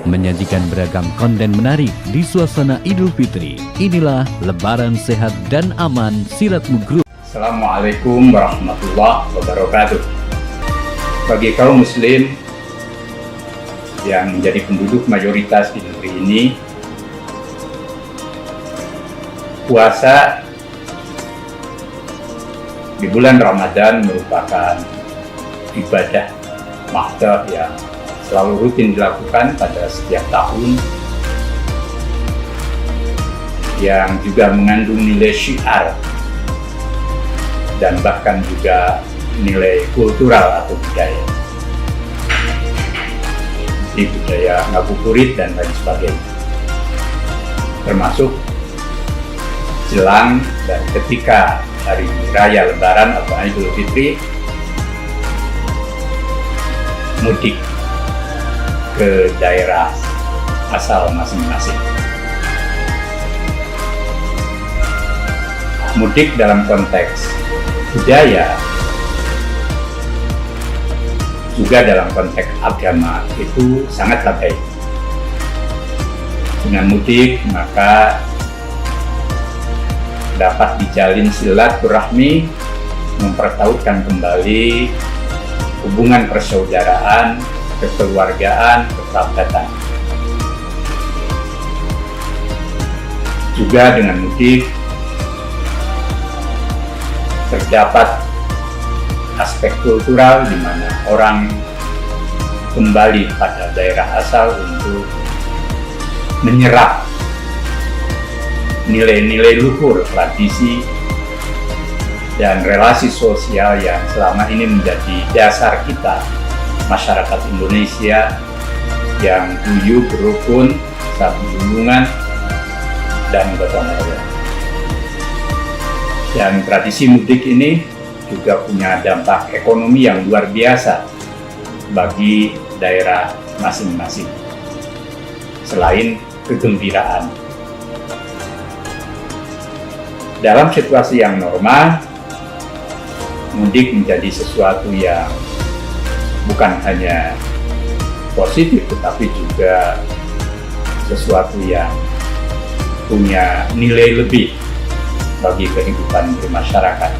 menyajikan beragam konten menarik di suasana Idul Fitri. Inilah Lebaran Sehat dan Aman Siratmu Group. Assalamualaikum warahmatullahi wabarakatuh. Bagi kaum muslim yang menjadi penduduk mayoritas di negeri ini, puasa di bulan Ramadan merupakan ibadah mahdoh yang selalu rutin dilakukan pada setiap tahun, yang juga mengandung nilai syiar dan bahkan juga nilai kultural atau budaya, seperti budaya ngabuburit dan lain sebagainya, termasuk jelang dan ketika hari raya Lebaran atau Idul Fitri, mudik ke daerah asal masing-masing. Mudik dalam konteks budaya, juga dalam konteks agama itu sangatlah baik. Dengan mudik maka dapat dijalin silaturahmi, mempertautkan kembali hubungan persaudaraan, kekeluargaan, kekerabatan. Juga dengan mudik terdapat aspek kultural di mana orang kembali pada daerah asal untuk menyerap nilai-nilai luhur, tradisi, dan relasi sosial yang selama ini menjadi dasar kita, masyarakat Indonesia yang guyup, rukun, saling hubungan, dan gotong royong. Dan tradisi mudik ini juga punya dampak ekonomi yang luar biasa bagi daerah masing-masing. Selain kegembiraan, dalam situasi yang normal, mudik menjadi sesuatu yang bukan hanya positif, tetapi juga sesuatu yang punya nilai lebih bagi kehidupan bermasyarakat.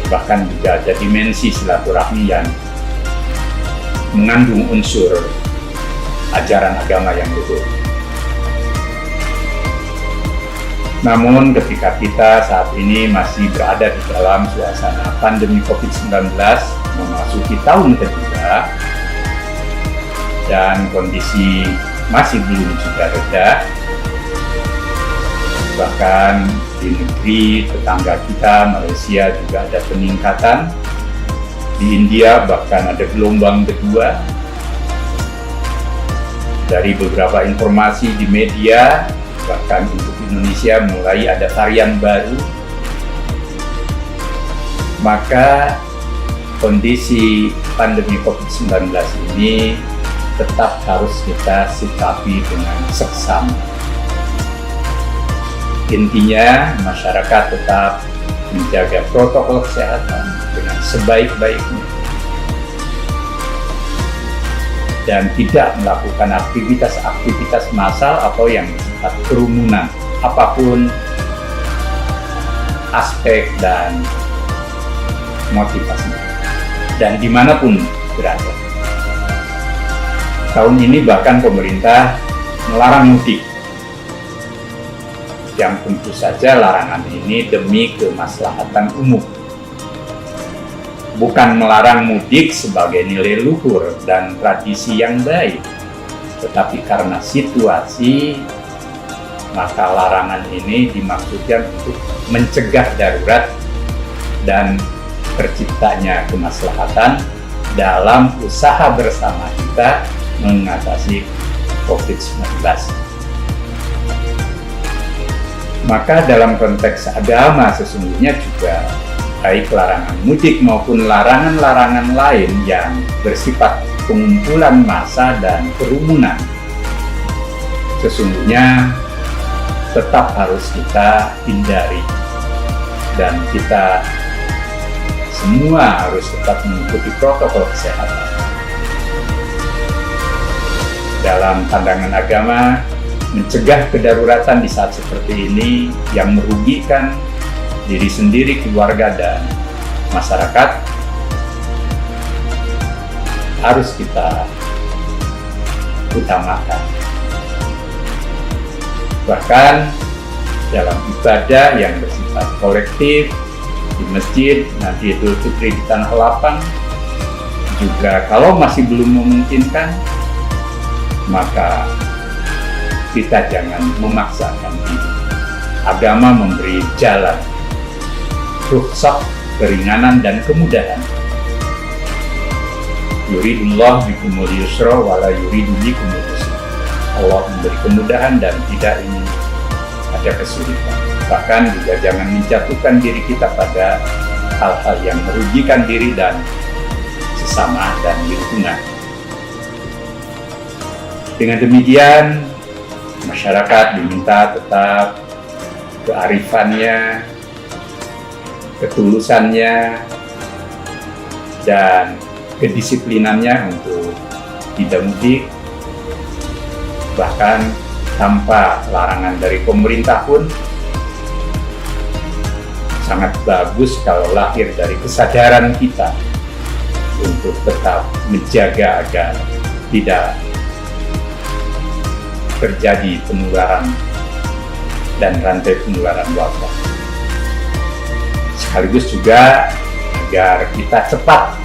Bahkan juga ada dimensi silaturahmi yang mengandung unsur ajaran agama yang luhur. Namun ketika kita saat ini masih berada di dalam suasana pandemi COVID-19, memasuki tahun kedua, dan kondisi masih belum juga reda, bahkan di negeri tetangga kita, Malaysia, juga ada peningkatan. Di India bahkan ada gelombang kedua. Dari beberapa informasi di media, bahkan untuk Indonesia mulai ada varian baru. Maka kondisi pandemi COVID-19 ini tetap harus kita sikapi dengan seksama. Intinya, masyarakat tetap menjaga protokol kesehatan dengan sebaik-baiknya dan tidak melakukan aktivitas massal atau yang bersifat kerumunan, apapun aspek dan motivasinya, dan dimanapun berada. Tahun ini bahkan pemerintah melarang mudik, yang tentu saja larangan ini demi kemaslahatan umum. Bukan melarang mudik sebagai nilai luhur dan tradisi yang baik, tetapi karena situasi, maka larangan ini dimaksudkan untuk mencegah darurat dan terciptanya kemaslahatan dalam usaha bersama kita mengatasi COVID-19. Maka dalam konteks agama sesungguhnya juga baik larangan mudik maupun larangan-larangan lain yang bersifat pengumpulan massa dan kerumunan sesungguhnya tetap harus kita hindari, dan kita semua harus tetap mengikuti protokol kesehatan. Dalam pandangan agama, mencegah kedaruratan di saat seperti ini yang merugikan diri sendiri, keluarga, dan masyarakat harus kita utamakan. Bahkan dalam ibadah yang bersifat kolektif di masjid, nanti Idul Fitri di tanah lapang, juga kalau masih belum memungkinkan, maka kita jangan memaksakan diri. Agama memberi jalan, rukhsah, keringanan, dan kemudahan. Yuridullah bikumul yusra wala yuridu bikumul usra. Allah memberi kemudahan dan tidak ingin ada kesulitan. Bahkan juga jangan menjatuhkan diri kita pada hal-hal yang merugikan diri dan sesama dan lingkungan. Dengan demikian, masyarakat diminta tetap kearifannya, ketulusannya, dan kedisiplinannya untuk tidak mudik, bahkan tanpa larangan dari pemerintah pun sangat bagus kalau lahir dari kesadaran kita untuk tetap menjaga agar tidak terjadi penularan dan rantai penularan wabah. Sekaligus juga agar kita cepat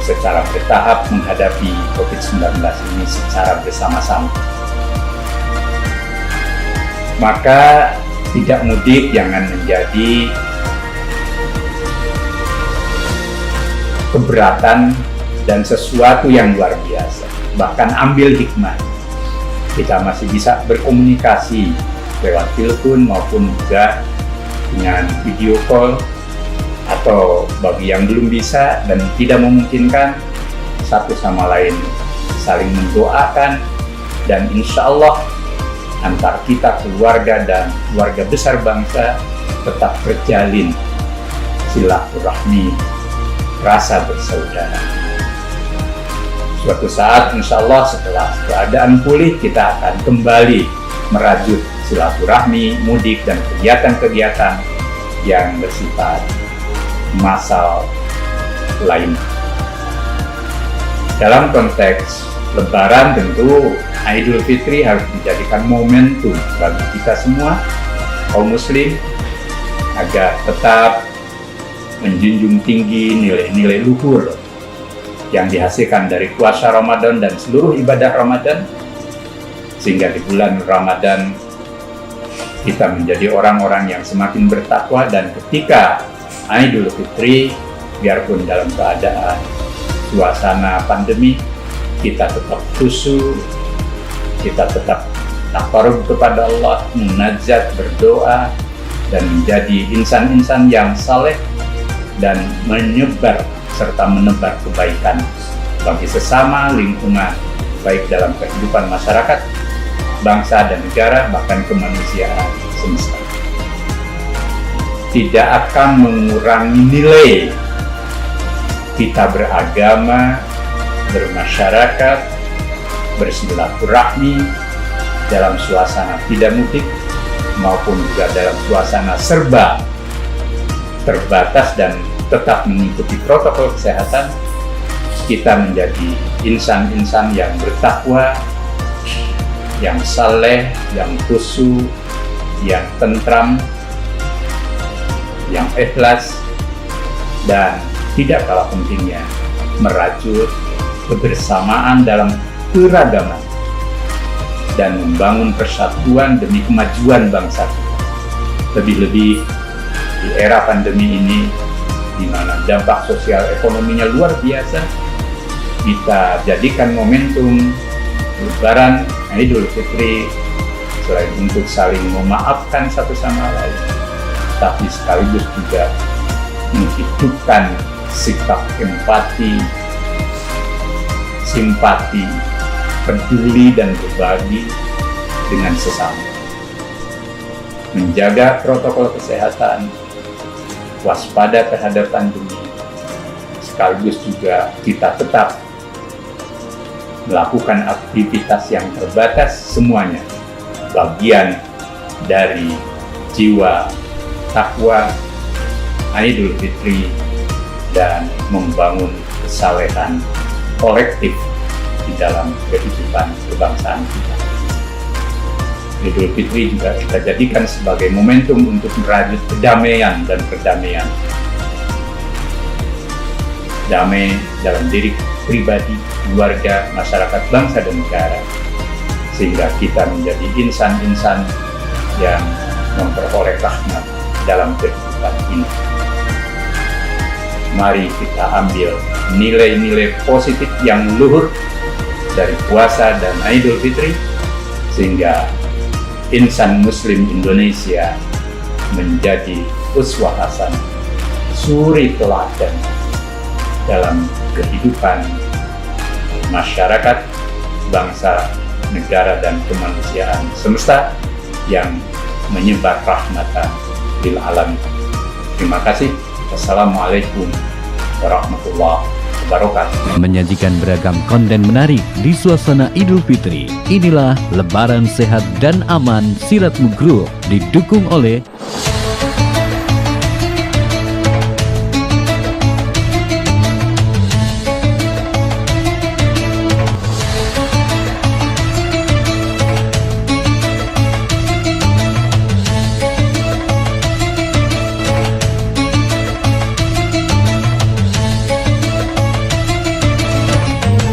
secara bertahap menghadapi COVID-19 ini secara bersama-sama. Maka tidak mudik jangan menjadi keberatan dan sesuatu yang luar biasa. Bahkan ambil hikmah. Kita masih bisa berkomunikasi lewat telepon maupun juga dengan video call, atau bagi yang belum bisa dan tidak memungkinkan, satu sama lain saling mendoakan, dan insya Allah antar kita, keluarga dan keluarga besar bangsa tetap terjalin silaturahmi, rasa bersaudara. Suatu saat insya Allah setelah keadaan pulih, kita akan kembali merajut silaturahmi, mudik, dan kegiatan-kegiatan yang bersifat massal lain. Dalam konteks Lebaran, tentu Idul Fitri harus dijadikan momentum bagi kita semua, kaum muslim, agar tetap menjunjung tinggi nilai-nilai luhur yang dihasilkan dari puasa Ramadan dan seluruh ibadah Ramadan, sehingga di bulan Ramadan kita menjadi orang-orang yang semakin bertakwa, dan ketika Idul Fitri, biarpun dalam keadaan suasana pandemi, kita tetap khusyuk, kita tetap takarrub kepada Allah, munajat, berdoa, dan menjadi insan-insan yang saleh dan menyebar serta menebar kebaikan bagi sesama, lingkungan, baik dalam kehidupan masyarakat, bangsa dan negara, bahkan kemanusiaan semesta. Tidak akan mengurangi nilai kita beragama, bermasyarakat, bersilaturahmi dalam suasana tidak mudik maupun juga dalam suasana serba terbatas dan tetap mengikuti protokol kesehatan. Kita menjadi insan-insan yang bertakwa, yang saleh, yang khusyuk, yang tentram, yang ikhlas, dan tidak kalah pentingnya merajut kebersamaan dalam keragaman dan membangun persatuan demi kemajuan bangsa kita. Lebih-lebih di era pandemi ini, di mana dampak sosial ekonominya luar biasa, kita jadikan momentum Lebaran, Idul Fitri, selain untuk saling memaafkan satu sama lain, tapi sekaligus juga menghidupkan sikap empati, simpati, peduli, dan berbagi dengan sesama. Menjaga protokol kesehatan, waspada terhadap pandemi, sekaligus juga kita tetap melakukan aktivitas yang terbatas semuanya bagian dari jiwa takwa Idul Fitri dan membangun kesalehan kolektif di dalam kehidupan kebangsaan kita. Idul Fitri juga kita jadikan sebagai momentum untuk merajut kedamaian dan perdamaian. Damai dalam diri pribadi, keluarga, masyarakat, bangsa, dan negara. Sehingga kita menjadi insan-insan yang memperoleh rahmat dalam kehidupan ini. Mari kita ambil nilai-nilai positif yang luhur dari puasa dan Idul Fitri, sehingga insan Muslim Indonesia menjadi uswah hasanah, suri teladan dalam kehidupan masyarakat, bangsa, negara, dan kemanusiaan semesta yang menyebar rahmatan lil alamin. Terima kasih. Wassalamualaikum warahmatullahi wabarakatuh. Menyajikan beragam konten menarik di suasana Idul Fitri. Inilah Lebaran Sehat dan Aman Siratmu Group, didukung oleh